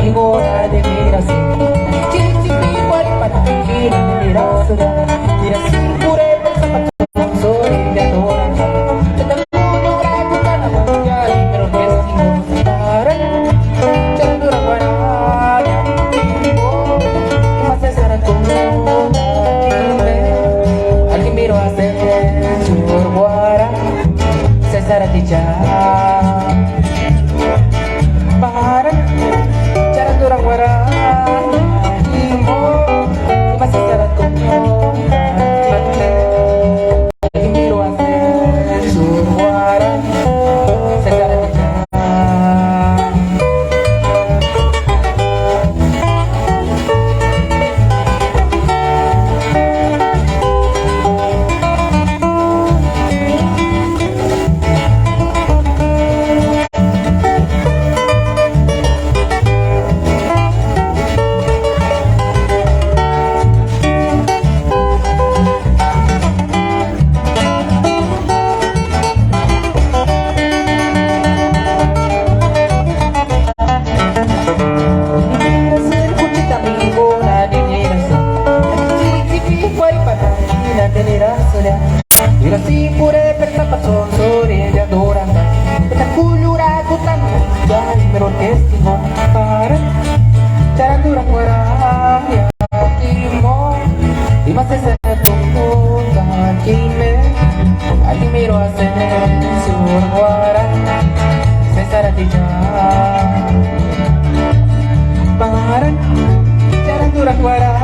amigo de admiración. Chichipico al panaquín de mirasola, tira sin pure por zapatos, soy de adoranza. Te tampoco grato para manjar, pero que sin para chandura guaraya. Más de ser como alguien miro a ser surguara, César Aticha. Para chandura guaraya, más de ser como alguien miro a ser surguara, César Aticha. Mira si pure per tapazón sobre ella doranda. Esta cultura gustando ya pero testigo para charandura fuera y más de ser tu aquí miro a ser su guara César Aticha para charandura fuera